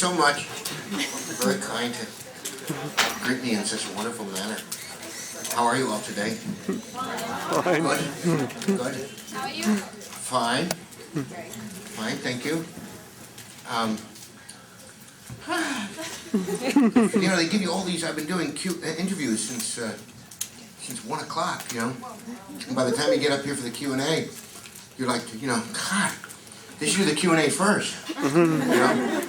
so much. Very kind to greet me in such a wonderful manner. How are you all today? Fine. Good? Good? How are you? Fine. Fine, thank you. You know, they give you all these, I've been doing interviews since 1 o'clock, you know? And by the time you get up here for the Q&A, you're like, you know, God, they should do the Q&A first. You know?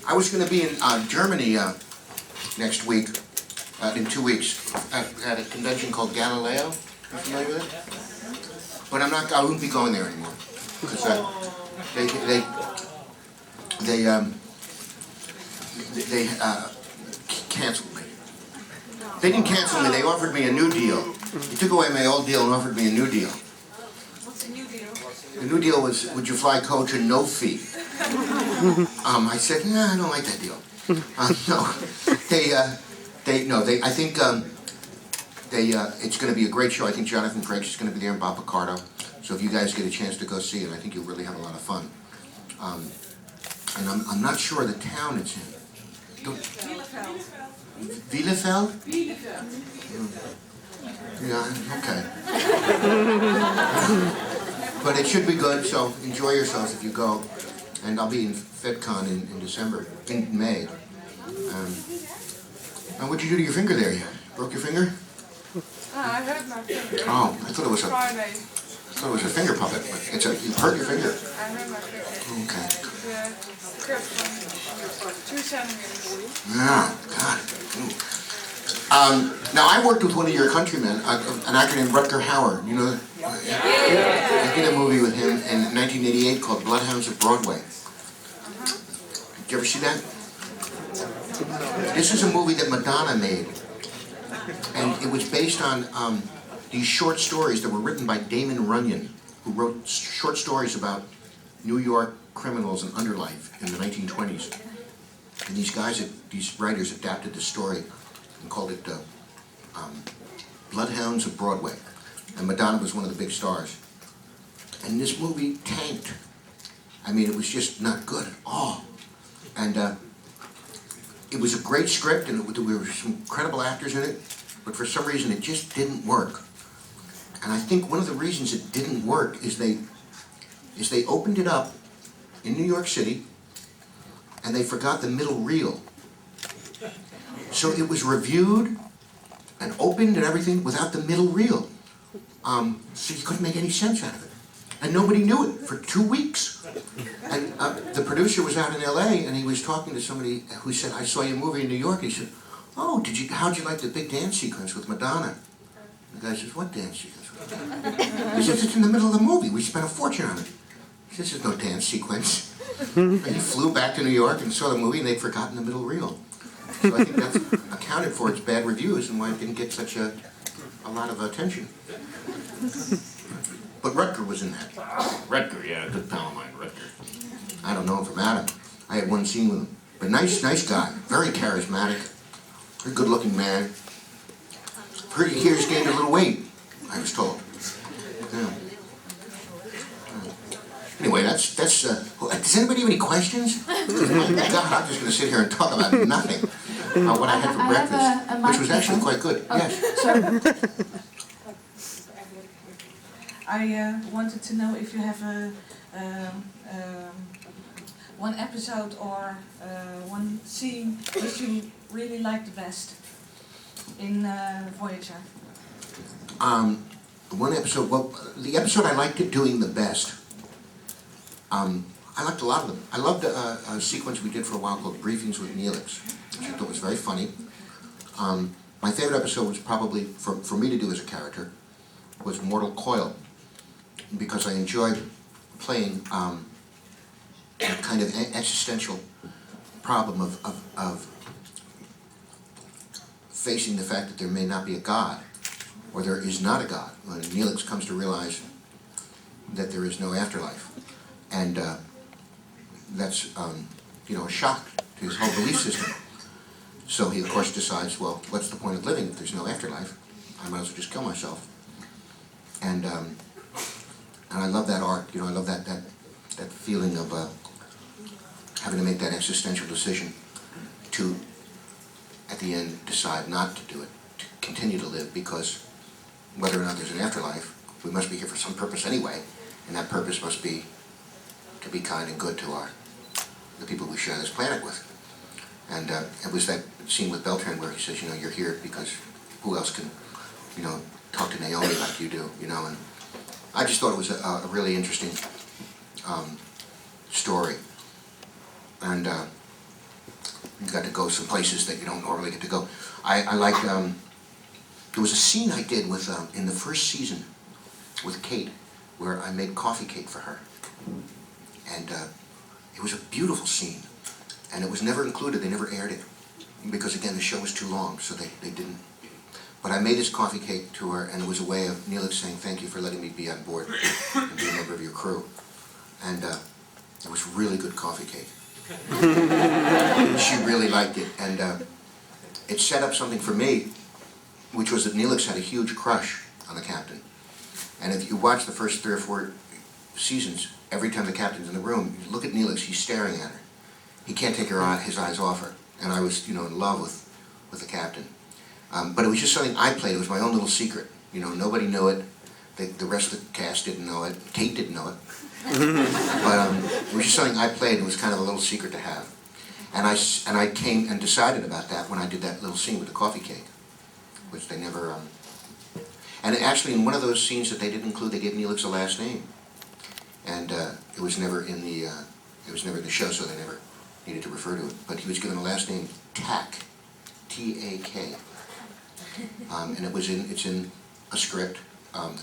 I was going to be in Germany next week, in 2 weeks, at a convention called Galileo. You familiar with it? But I won't be going there anymore. Because they canceled me. They didn't cancel me, they offered me a new deal. They took away my old deal and offered me a new deal. What's the new deal? The new deal was, would you fly coach and no fee? I said, nah, I don't like that deal. I think it's going to be a great show. I think Jonathan Frakes is going to be there and Bob Picardo. So if you guys get a chance to go see it, I think you'll really have a lot of fun. And I'm not sure the town it's in. Bielefeld. Bielefeld? Bielefeld. Yeah, okay. But it should be good, so enjoy yourselves if you go. And I'll be in FedCon in December, in May. And what'd you do to your finger there? You broke your finger? I hurt my finger. Oh, I thought it was Friday. a finger puppet, but you hurt your finger. I hurt my finger. Okay. The cut from 2 centimeters. Yeah, God. Now I worked with one of your countrymen, an actor named Rutger Hauer. You know? I did a movie with him in 1988 called Bloodhounds of Broadway. Did you ever see that? This is a movie that Madonna made, and it was based on these short stories that were written by Damon Runyon, who wrote short stories about New York criminals and underlife in the 1920s. And these writers adapted the story and called it Bloodhounds of Broadway. And Madonna was one of the big stars. And this movie tanked. I mean, it was just not good at all. And it was a great script, and there were some incredible actors in it, but for some reason it just didn't work. And I think one of the reasons it didn't work is they opened it up in New York City, and they forgot the middle reel. So it was reviewed and opened and everything without the middle reel. So you couldn't make any sense out of it. And nobody knew it for 2 weeks. And the producer was out in LA, and he was talking to somebody who said, I saw your movie in New York. He said, oh, how'd you like the big dance sequence with Madonna? The guy says, what dance sequence with Madonna? He says, it's in the middle of the movie. We spent a fortune on it. He says, there's no dance sequence. And he flew back to New York and saw the movie, and they'd forgotten the middle reel. So I think that's accounted for its bad reviews and why it didn't get such a lot of attention. But Rutger was in that. Rutger, yeah, good pal of mine, Rutger. I don't know him from Adam. I had one scene with him. But nice guy, very charismatic, very good-looking man. Heard he hears gained a little weight, I was told. Yeah. Anyway, that's. Does anybody have any questions? My God, I'm just going to sit here and talk about nothing. What I had for breakfast, which was actually quite good. Oh, Yes. sorry. I wanted to know if you have one episode or one scene which you really like the best in Voyager. One episode. Well, the episode I liked doing the best. I liked a lot of them. I loved a sequence we did for a while called Briefings with Neelix, which I thought was very funny. My favorite episode was probably, for me to do as a character, was Mortal Coil, because I enjoyed playing a kind of existential problem of facing the fact that there may not be a God, or there is not a God, when Neelix comes to realize that there is no afterlife. And that's, a shock to his whole belief system. So he, of course, decides, well, what's the point of living if there's no afterlife? I might as well just kill myself. And I love that art. I love that feeling of having to make that existential decision to, at the end, decide not to do it, to continue to live, because whether or not there's an afterlife, we must be here for some purpose anyway, and that purpose must be to be kind and good to the people we share this planet with. And it was that scene with Beltran where he says, you know, you're here because who else can, you know, talk to Naomi like you do, you know. And I just thought it was a really interesting story. And you got to go some places that you don't normally get to go. I liked, there was a scene I did with, in the first season with Kate, where I made coffee cake for her. And it was a beautiful scene. And it was never included, they never aired it. Because again, the show was too long, so they didn't. But I made this coffee cake to her, and it was a way of Neelix saying, thank you for letting me be on board and be a member of your crew. And it was really good coffee cake. She really liked it, and it set up something for me, which was that Neelix had a huge crush on the captain. And if you watch the first 3 or 4 seasons, every time the captain's in the room, you look at Neelix, he's staring at her. He can't take his eyes off her. And I was, you know, in love with the captain. But it was just something I played. It was my own little secret. You know, nobody knew it. The rest of the cast didn't know it. Kate didn't know it. But it was just something I played. It was kind of a little secret to have. And I came and decided about that when I did that little scene with the coffee cake, which they never. And actually, in one of those scenes that they didn't include, they gave Neelix a last name, and it was never in the show, so they never needed to refer to it. But he was given a last name, Tak, T-A-K, and it's in a script,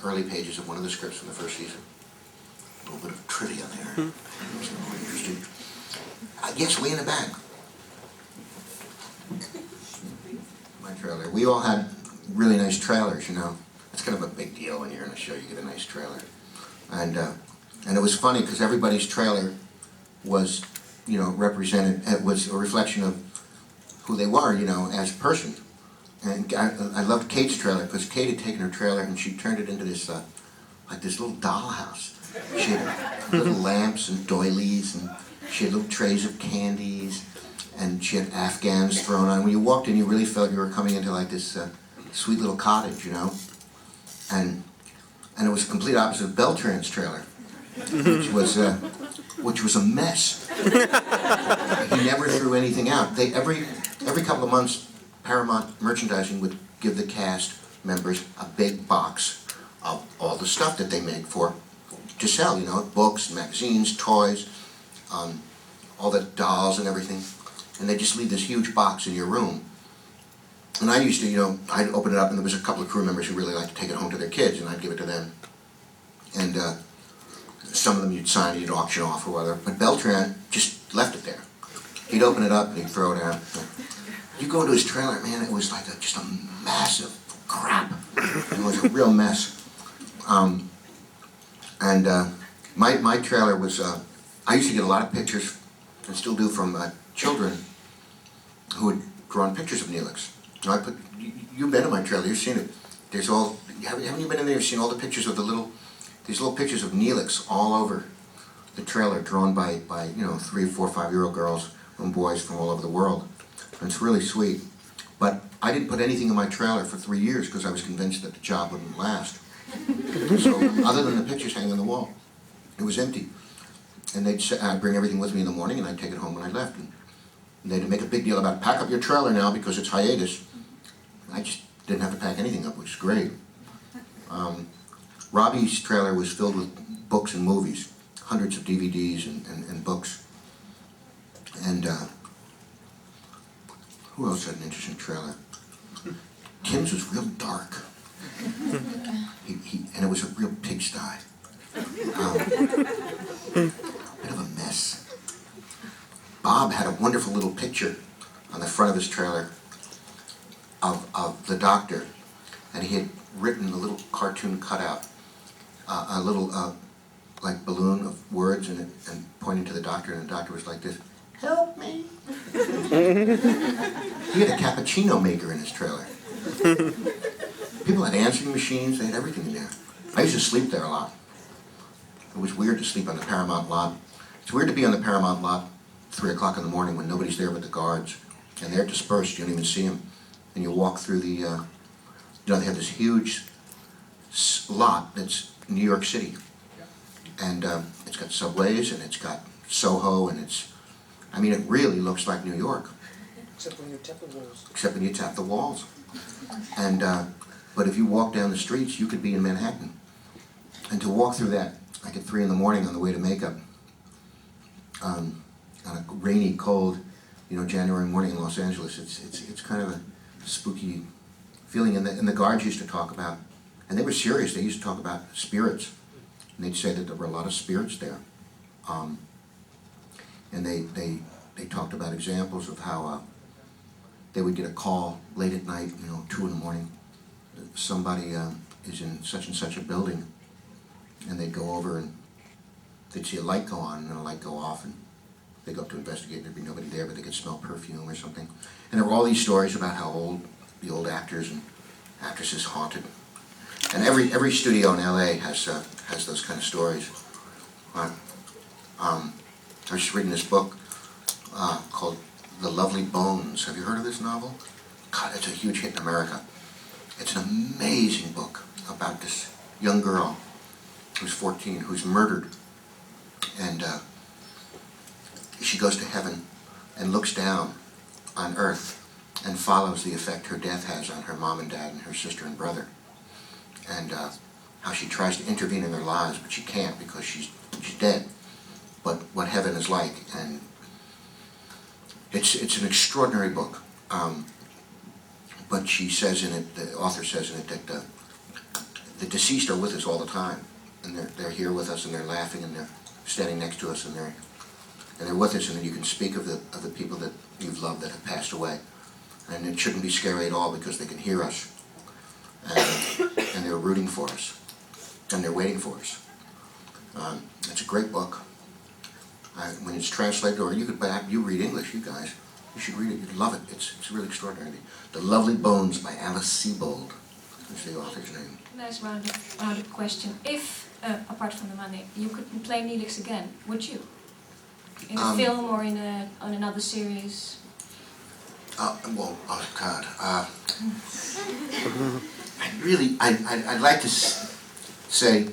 early pages of one of the scripts from the first season. A little bit of trivia there. It's really interesting. Yes, way in the back. My trailer. We all had really nice trailers, you know. It's kind of a big deal when you're in a show, you get a nice trailer. And it was funny because everybody's trailer was, you know, it was a reflection of who they were, you know, as a person. And I loved Kate's trailer because Kate had taken her trailer and she turned it into this, like this little dollhouse. She had little lamps and doilies, and she had little trays of candies, and she had Afghans thrown on. When you walked in, you really felt you were coming into like this sweet little cottage, you know. And it was the complete opposite of Beltran's trailer, which was a mess. He never threw anything out. Every couple of months, Paramount Merchandising would give the cast members a big box of all the stuff that they make to sell, you know, books, magazines, toys, all the dolls and everything. And they just leave this huge box in your room. And I used to, you know, I'd open it up and there was a couple of crew members who really liked to take it home to their kids, and I'd give it to them. And some of them you'd sign and you'd auction off or whatever. But Beltran just left it there. He'd open it up and he'd throw it out. You go into his trailer, man, it was like just a massive crap. It was a real mess. My trailer was, I used to get a lot of pictures, and still do, from children who had drawn pictures of Neelix. So you've been in my trailer, you've seen it. There's haven't you been in there, you've seen all the pictures of these little pictures of Neelix all over the trailer, drawn by you know, 3, 4, 5-year-old girls and boys from all over the world. And it's really sweet. But I didn't put anything in my trailer for 3 years because I was convinced that the job wouldn't last. So other than the pictures hanging on the wall, it was empty. And I'd bring everything with me in the morning and I'd take it home when I left. And they'd make a big deal about, pack up your trailer now because it's hiatus. I just didn't have to pack anything up, which is great. Robbie's trailer was filled with books and movies, hundreds of DVDs and books. And who else had an interesting trailer? Tim's was real dark. And it was a real pigsty. Bit of a mess. Bob had a wonderful little picture on the front of his trailer of the doctor, and he had written a little cartoon cutout, a little like balloon of words in it, and pointing to the doctor, and the doctor was like this, "Help me." He had a cappuccino maker in his trailer. People had answering machines, they had everything in there. I used to sleep there a lot. It was weird to sleep on the Paramount lot. It's weird to be on the Paramount lot 3 o'clock in the morning when nobody's there but the guards, and they're dispersed, you don't even see them. And you walk through the, they have this huge lot that's New York City. And it's got subways, and it's got Soho, and it really looks like New York. Except when you tap the walls. Except when you tap the walls. And, but if you walk down the streets, you could be in Manhattan. And to walk through that, like at 3 in the morning on the way to makeup, on a rainy, cold, January morning in Los Angeles, it's kind of a spooky feeling. And the guards used to talk about, and they were serious, they used to talk about spirits. And they'd say that there were a lot of spirits there. And they talked about examples of how they would get a call late at night, 2 in the morning. Somebody is in such and such a building, and they'd go over and they'd see a light go on and then a light go off, and they'd go up to investigate and there'd be nobody there, but they could smell perfume or something. And there were all these stories about how the old actors and actresses haunted. And every studio in LA has those kind of stories. I was just reading this book called The Lovely Bones. Have you heard of this novel? God, it's a huge hit in America. It's an amazing book about this young girl who's 14, who's murdered. And she goes to heaven and looks down on earth and follows the effect her death has on her mom and dad and her sister and brother. And how she tries to intervene in their lives, but she can't because she's dead. But what heaven is like, and it's an extraordinary book. But she says in it, the author says in it, that the deceased are with us all the time, and they're here with us, and they're laughing, and they're standing next to us, and they're with us, and then you can speak of the people that you've loved that have passed away, and it shouldn't be scary at all because they can hear us, and they're rooting for us, and they're waiting for us. It's a great book. When it's translated, or you read English, you guys. You should read it. You'd love it. It's really extraordinary. The Lovely Bones by Alice Sebold is the author's name. Nice rounded question. If, apart from the money, you could play Neelix again, would you? In a film or on another series? Well, oh God. I'd like to say,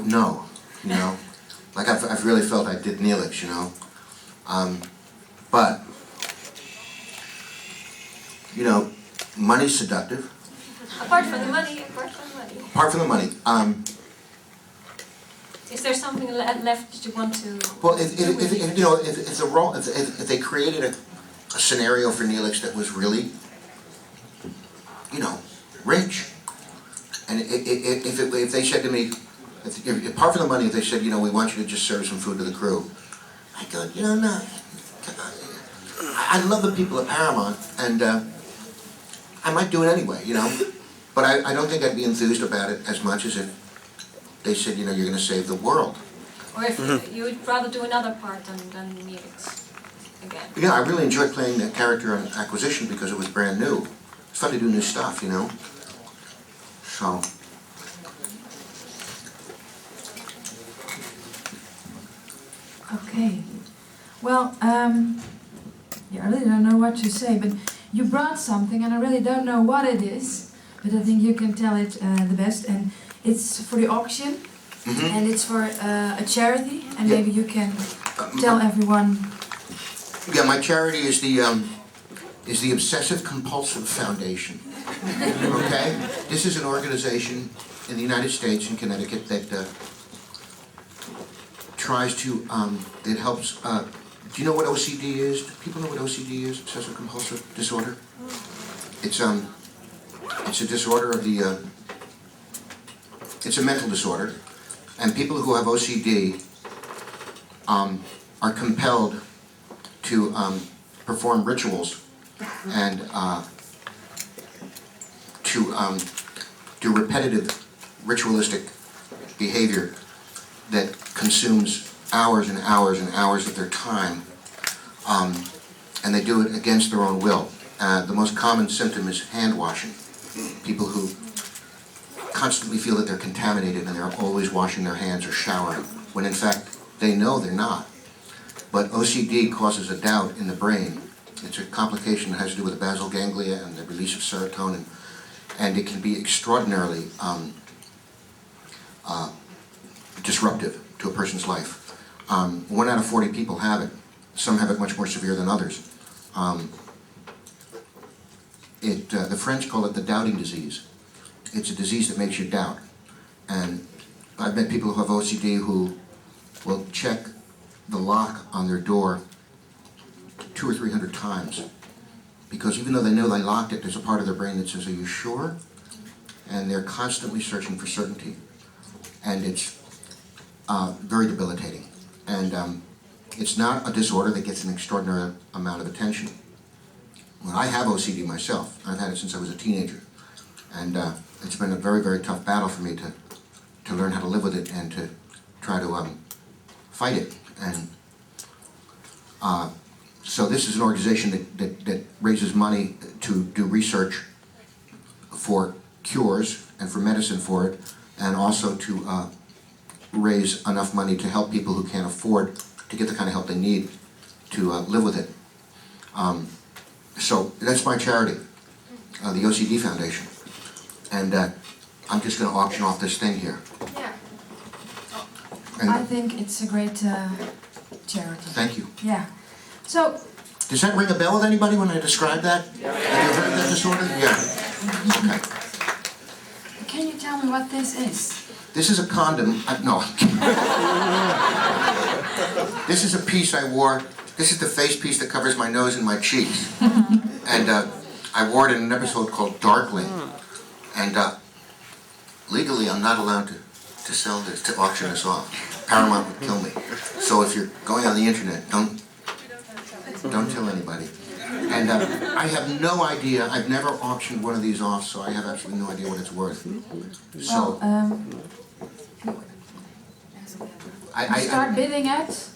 no, Like I've really felt I did Neelix, But, money's seductive. Apart from the money. Apart from the money. Is there something left that you want to? Well, if they created a scenario for Neelix that was really, rich, and if they said to me, apart from the money, if they said, we want you to just serve some food to the crew, I go, no. I love the people at Paramount, and I might do it anyway, But I don't think I'd be enthused about it as much as if they said, you're going to save the world. Or if you would rather do another part than Neelix again? Yeah, I really enjoyed playing that character on Acquisition because it was brand new. It's fun to do new stuff, So. Okay. Well, I really don't know what to say, but you brought something, and I really don't know what it is, but I think you can tell it the best. And it's for the auction, and it's for a charity, and maybe you can tell everyone. Yeah, my charity is the Obsessive Compulsive Foundation. Okay, this is an organization in the United States, in Connecticut, that tries to it helps. Do you know what OCD is? Do people know what OCD is? Obsessive Compulsive Disorder. It's a disorder of the. It's a mental disorder, and people who have OCD are compelled to perform rituals and to do repetitive ritualistic behavior that consumes hours and hours and hours of their time, and they do it against their own will. The most common symptom is hand washing. People who constantly feel that they're contaminated and they're always washing their hands or showering, when in fact they know they're not. but OCD causes a doubt in the brain. It's a complication that has to do with the basal ganglia and the release of serotonin, and it can be extraordinarily disruptive to a person's life. 1 out of 40 people have it. Some have it much more severe than others. The French call it the doubting disease. It's a disease that makes you doubt. And I've met people who have OCD who will check the lock on their door 200 or 300 times. Because even though they know they locked it, there's a part of their brain that says, "Are you sure?" And they're constantly searching for certainty. And it's very debilitating. And it's not a disorder that gets an extraordinary amount of attention. Well, I have OCD myself. I've had it since I was a teenager. And it's been a very, very tough battle for me to learn how to live with it and to try to fight it. And so this is an organization that raises money to do research for cures and for medicine for it, and also to raise enough money to help people who can't afford to get the kind of help they need to live with it. So that's my charity, the OCD Foundation. And I'm just going to auction off this thing here. Yeah. And I think it's a great charity. thank you. Yeah. So, Does that ring a bell with anybody when I describe that? Have you heard of that disorder? Yeah. Okay. can you tell me what this is? This is a condom. No. This is a piece I wore. This is the face piece that covers my nose and my cheeks. And I wore it in an episode called Darkling. And legally, I'm not allowed to sell this, to auction this off. Paramount would kill me. So if you're going on the internet, don't tell anybody. And I have no idea. I've never auctioned one of these off, so I have absolutely no idea what it's worth. So Start bidding at?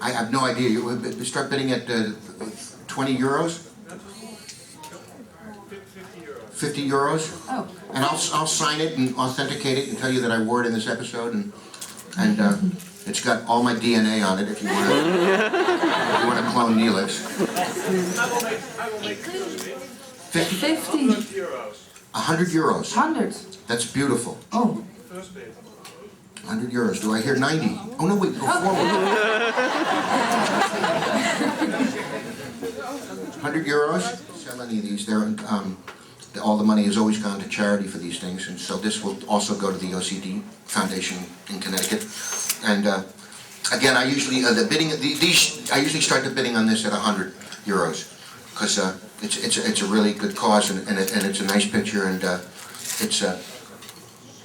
I have no idea. You would start bidding at 20 euros? 50 euros? Oh. And I'll sign it and authenticate it and tell you that I wore it in this episode, and it's got all my DNA on it if you want to clone Neelix. 50. 100 euros. 100. That's beautiful. Oh. 100 euros. Do I hear 90? Oh no, wait, go forward. 100 euros. Sell any of these. All the money has always gone to charity for these things, and so this will also go to the OCD Foundation in Connecticut. And again, I usually I usually start the bidding on this at 100 euros because it's a really good cause, and it's a nice picture, and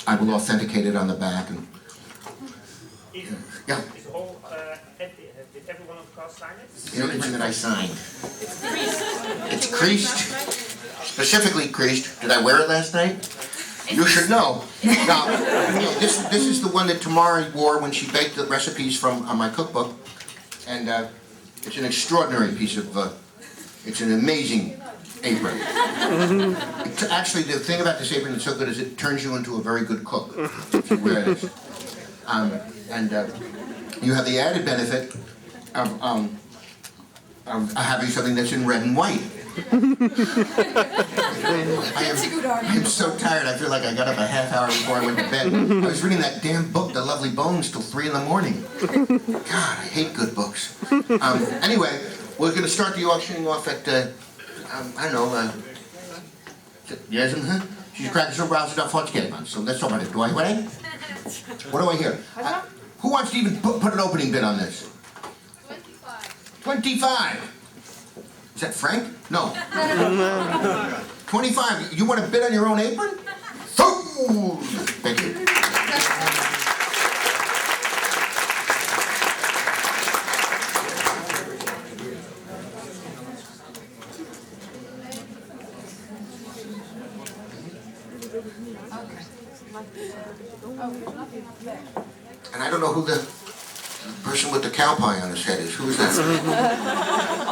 I will authenticate it on the back. And yeah. Is all, did everyone of class sign it? The only thing that I signed. It's creased. Specifically creased. Did I wear it last night? You should know. Now, this is the one that Tamara wore when she baked the recipes from my cookbook, and it's an extraordinary piece of. It's an amazing apron. Actually, the thing about this apron that's so good is it turns you into a very good cook if you wear this. And you have the added benefit of having something that's in red and white. I am so tired, I feel like I got up a half hour before I went to bed. I was reading that damn book, The Lovely Bones, till 3 in the morning. God, I hate good books. Anyway, we're going to start the auctioning off at, I don't know, yes, she's cracking some browsers up for it, so let's talk about it. Do I win? What do I hear? Who wants to even put an opening bid on this? 25. 25? Is that Frank? No. 25. You want to bid on your own apron? Thank you. And I don't know who the person with the cow pie on his head is. Who is that?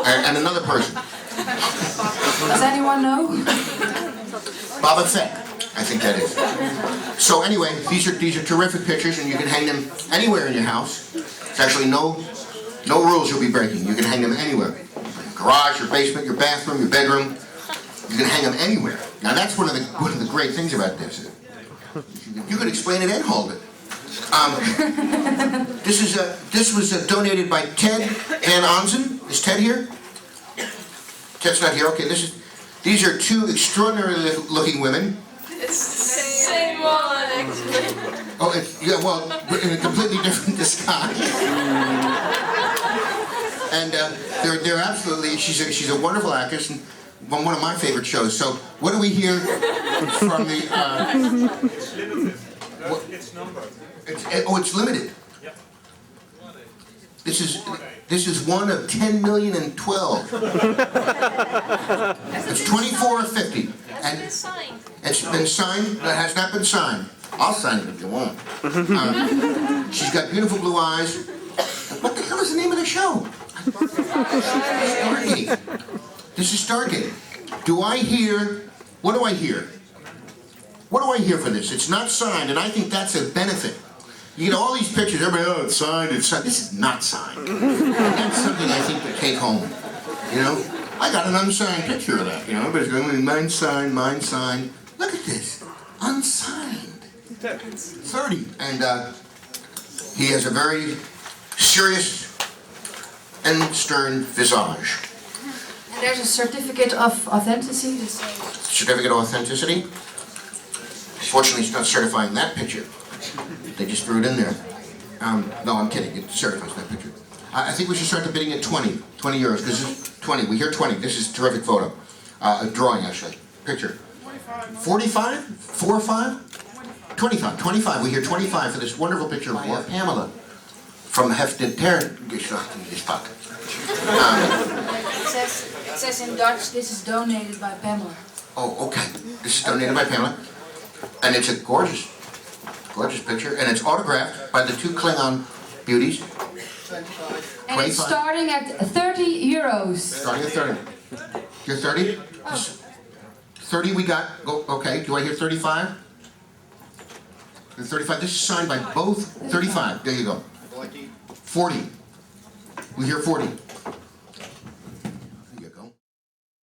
And another person. Does anyone know? Boba Fett, I think that is. So anyway, these are terrific pictures, and you can hang them anywhere in your house. There's actually no No rules you'll be breaking. You can hang them anywhere. Garage, your basement, your bathroom, your bedroom. You can hang them anywhere. Now that's one of the great things about this. You could explain it and hold it. This was donated by Ted Van Onsen. Is Ted here? Ted's not here. Okay, these are two extraordinary looking women. It's the same one, actually. Oh, yeah, well, in a completely different disguise. And they're absolutely, she's a wonderful actress and from one of my favorite shows. So what do we hear from the... It's limited. It's numbered. It's limited. Yep. This is one of 10 million and 12. It's 24 or 50. Has it been signed? It's been signed, but it has not been signed. I'll sign it if you want. She's got beautiful blue eyes. What the hell is the name of the show? Stargate. This is Stargate. Do I hear, what do I hear? What do I hear for this? It's not signed, and I think that's a benefit. You get all these pictures, everybody, oh, it's signed, it's signed. This is not signed. And that's something I think to take home. You know? I got an unsigned picture of that, you know? Everybody's going, mine signed, mine signed. Look at this. Unsigned. 30. And he has a very serious and stern visage. And there's a certificate of authenticity. Certificate of authenticity. Fortunately, it's not certifying that picture. They just threw it in there. No, I'm kidding. It certifies that picture. I think we should start the bidding at 20 euros, because it's 20. We hear 20. This is a terrific photo. A drawing, actually. Picture. 45? 4 or 5? 25. 25. We hear 25 for this wonderful picture of Pamela from Hefted Gespak. It says in Dutch, this is donated by Pamela. Oh, okay. This is donated by Pamela. And it's a gorgeous picture. And it's autographed by the two Klingon beauties. And it's starting at 30 euros. Starting at 30. You're 30? Oh. 30 we got. Oh, okay. Do I hear 35? 35. This is signed by both. 35. There you go. 40. We hear 40.